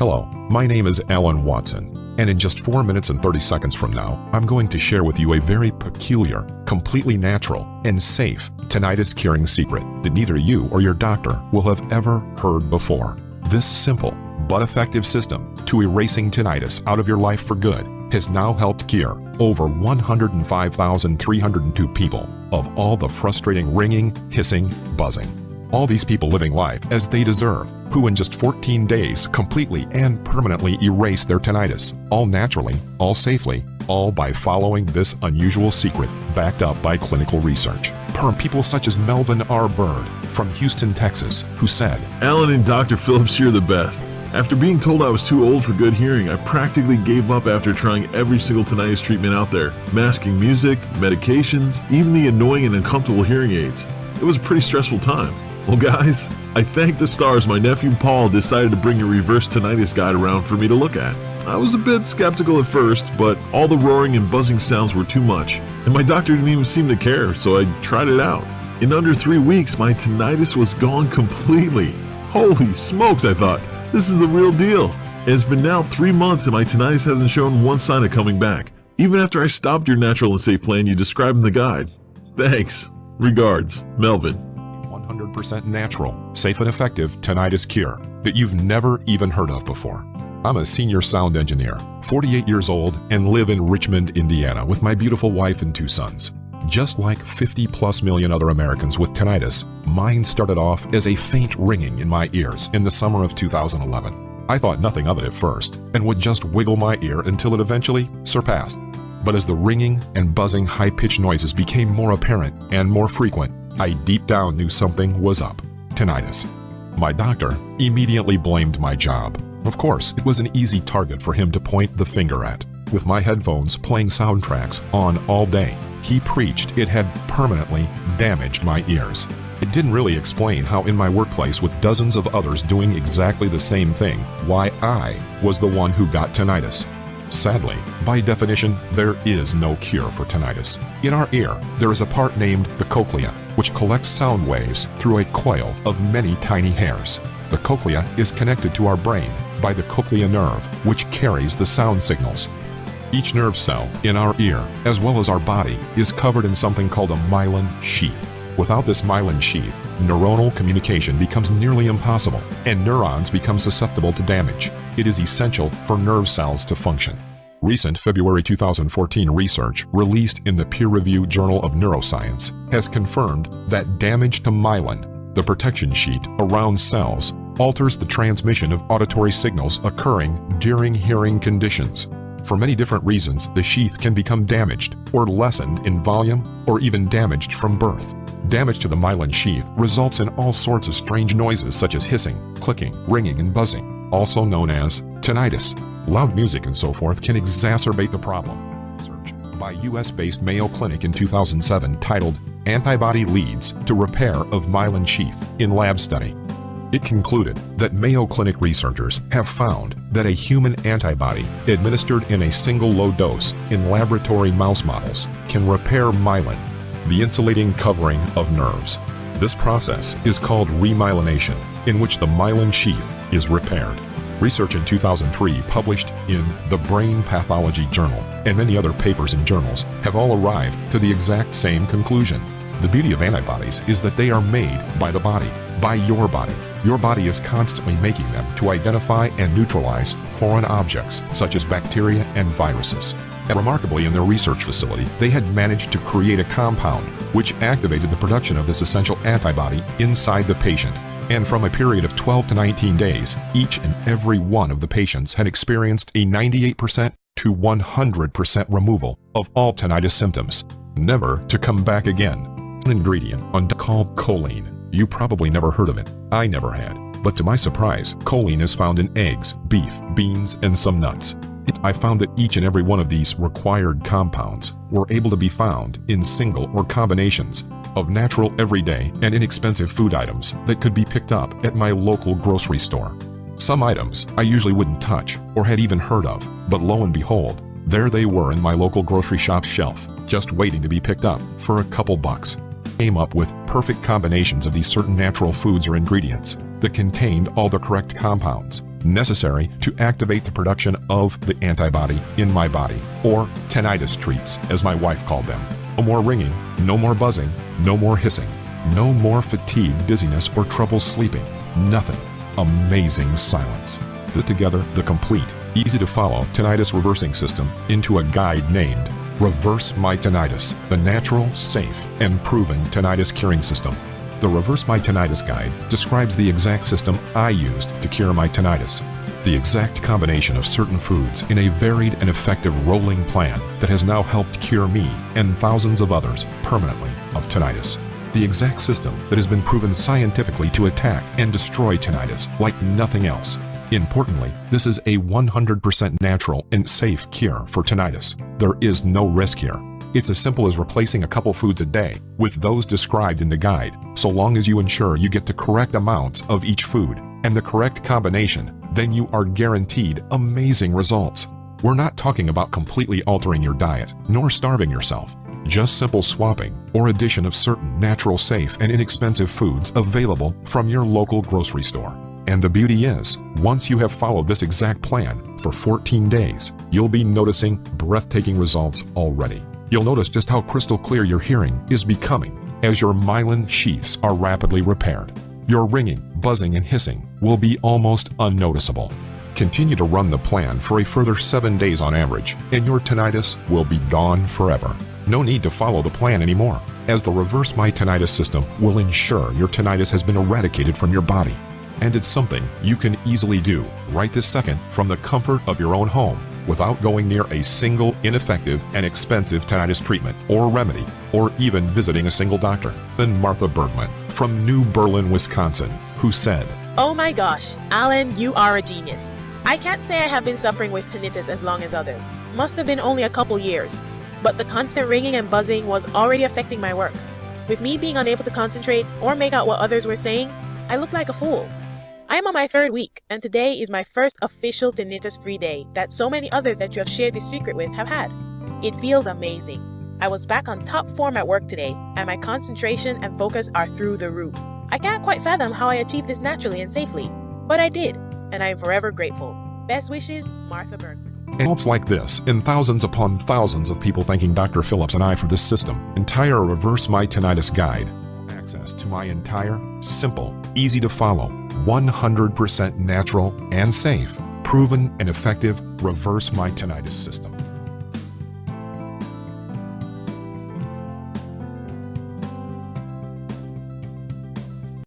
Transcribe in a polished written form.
Hello, my name is Alan Watson, and in just 4 minutes and 30 seconds from now, I'm going to share with you a very peculiar, completely natural, and safe tinnitus-curing secret that neither you or your doctor will have ever heard before. This simple but effective system to erasing tinnitus out of your life for good has now helped cure over 105,302 people of all the frustrating ringing, hissing, buzzing. All these people living life as they deserve, who in just 14 days completely and permanently erase their tinnitus, all naturally, all safely, all by following this unusual secret backed up by clinical research. From people such as Melvin R. Bird from Houston, Texas, who said, "Alan and Dr. Phillips, you're the best. After being told I was too old for good hearing, I practically gave up after trying every single tinnitus treatment out there, masking music, medications, even the annoying and uncomfortable hearing aids. It was a pretty stressful time. Well guys, I thank the stars my nephew Paul decided to bring a reverse tinnitus guide around for me to look at. I was a bit skeptical at first, but all the roaring and buzzing sounds were too much, and my doctor didn't even seem to care, so I tried it out. In under 3 weeks, my tinnitus was gone completely. Holy smokes, I thought, this is the real deal. It's been now 3 months and my tinnitus hasn't shown one sign of coming back, even after I stopped your natural and safe plan you described in the guide. Thanks. Regards, Melvin." 100% natural, safe and effective tinnitus cure that you've never even heard of before. I'm a senior sound engineer, 48 years old, and live in Richmond, Indiana with my beautiful wife and 2 sons. Just like 50+ million other Americans with tinnitus, mine started off as a faint ringing in my ears in the summer of 2011. I thought nothing of it at first and would just wiggle my ear until it eventually surpassed. But as the ringing and buzzing high-pitched noises became more apparent and more frequent, I deep down knew something was up. Tinnitus. My doctor immediately blamed my job. Of course, it was an easy target for him to point the finger at. With my headphones playing soundtracks on all day, he preached it had permanently damaged my ears. It didn't really explain how in my workplace with dozens of others doing exactly the same thing, why I was the one who got tinnitus. Sadly, by definition, there is no cure for tinnitus. In our ear, there is a part named the cochlea, which collects sound waves through a coil of many tiny hairs. The cochlea is connected to our brain by the cochlea nerve, which carries the sound signals. Each nerve cell in our ear, as well as our body, is covered in something called a myelin sheath. Without this myelin sheath, neuronal communication becomes nearly impossible, and neurons become susceptible to damage. It is essential for nerve cells to function. Recent February 2014 research released in the peer-reviewed Journal of Neuroscience has confirmed that damage to myelin, the protection sheet around cells, alters the transmission of auditory signals occurring during hearing conditions. For many different reasons, the sheath can become damaged or lessened in volume or even damaged from birth. Damage to the myelin sheath results in all sorts of strange noises such as hissing, clicking, ringing, and buzzing, also known as tinnitus. Loud music and so forth can exacerbate the problem. Research by US-based Mayo Clinic in 2007 titled "Antibody Leads to Repair of Myelin Sheath" in lab study. It concluded that Mayo Clinic researchers have found that a human antibody administered in a single low dose in laboratory mouse models can repair myelin, the insulating covering of nerves. This process is called remyelination, in which the myelin sheath is repaired. Research in 2003 published in the Brain Pathology Journal and many other papers and journals have all arrived to the exact same conclusion. The beauty of antibodies is that they are made by the body, by your body. Your body is constantly making them to identify and neutralize foreign objects such as bacteria and viruses. And remarkably, in their research facility, they had managed to create a compound which activated the production of this essential antibody inside the patient. And from a period of 12 to 19 days, each and every one of the patients had experienced a 98% to 100% removal of all tinnitus symptoms, never to come back again. An ingredient called choline. You probably never heard of it. I never had. But to my surprise, choline is found in eggs, beef, beans, and some nuts. I found that each and every one of these required compounds were able to be found in single or combinations of natural, everyday, and inexpensive food items that could be picked up at my local grocery store. Some items I usually wouldn't touch or had even heard of, but lo and behold, there they were in my local grocery shop's shelf, just waiting to be picked up for a couple bucks. came up with perfect combinations of these certain natural foods or ingredients that contained all the correct compounds necessary to activate the production of the antibody in my body, or tinnitus treats, as my wife called them. No more ringing, no more buzzing, no more hissing, no more fatigue, dizziness, or trouble sleeping. Nothing. Amazing silence. Put together the complete, easy-to-follow tinnitus reversing system into a guide named Reverse My Tinnitus, the natural, safe, and proven tinnitus curing system. The Reverse My Tinnitus Guide describes the exact system I used to cure my tinnitus. The exact combination of certain foods in a varied and effective rolling plan that has now helped cure me and thousands of others permanently of tinnitus. The exact system that has been proven scientifically to attack and destroy tinnitus like nothing else. Importantly, this is a 100% natural and safe cure for tinnitus. There is no risk here. It's as simple as replacing a couple foods a day with those described in the guide, so long as you ensure you get the correct amounts of each food and the correct combination, then you are guaranteed amazing results. We're not talking about completely altering your diet, nor starving yourself. Just simple swapping or addition of certain natural, safe, and inexpensive foods available from your local grocery store. And the beauty is, once you have followed this exact plan for 14 days, you'll be noticing breathtaking results already. You'll notice just how crystal clear your hearing is becoming as your myelin sheaths are rapidly repaired. Your ringing, buzzing, and hissing will be almost unnoticeable. Continue to run the plan for a further 7 days on average, and your tinnitus will be gone forever. No need to follow the plan anymore, as the Reverse My Tinnitus system will ensure your tinnitus has been eradicated from your body. And it's something you can easily do right this second from the comfort of your own home without going near a single ineffective and expensive tinnitus treatment or remedy, or even visiting a single doctor. Then Martha Bergman from New Berlin, Wisconsin, who said, "Oh my gosh, Alan, you are a genius. I can't say I have been suffering with tinnitus as long as others. Must have been only a couple years. But the constant ringing and buzzing was already affecting my work. With me being unable to concentrate or make out what others were saying, I looked like a fool. I am on my 3rd week, and today is my first official tinnitus-free day that so many others that you have shared this secret with have had. It feels amazing. I was back on top form at work today, and my concentration and focus are through the roof. I can't quite fathom how I achieved this naturally and safely, but I did, and I am forever grateful. Best wishes, Martha Bergman." Helps like this, and thousands upon thousands of people thanking Dr. Phillips and I for this system. Entire Reverse My Tinnitus Guide. Access to my entire, simple, easy to follow, 100% natural and safe, proven and effective Reverse My Tinnitus system.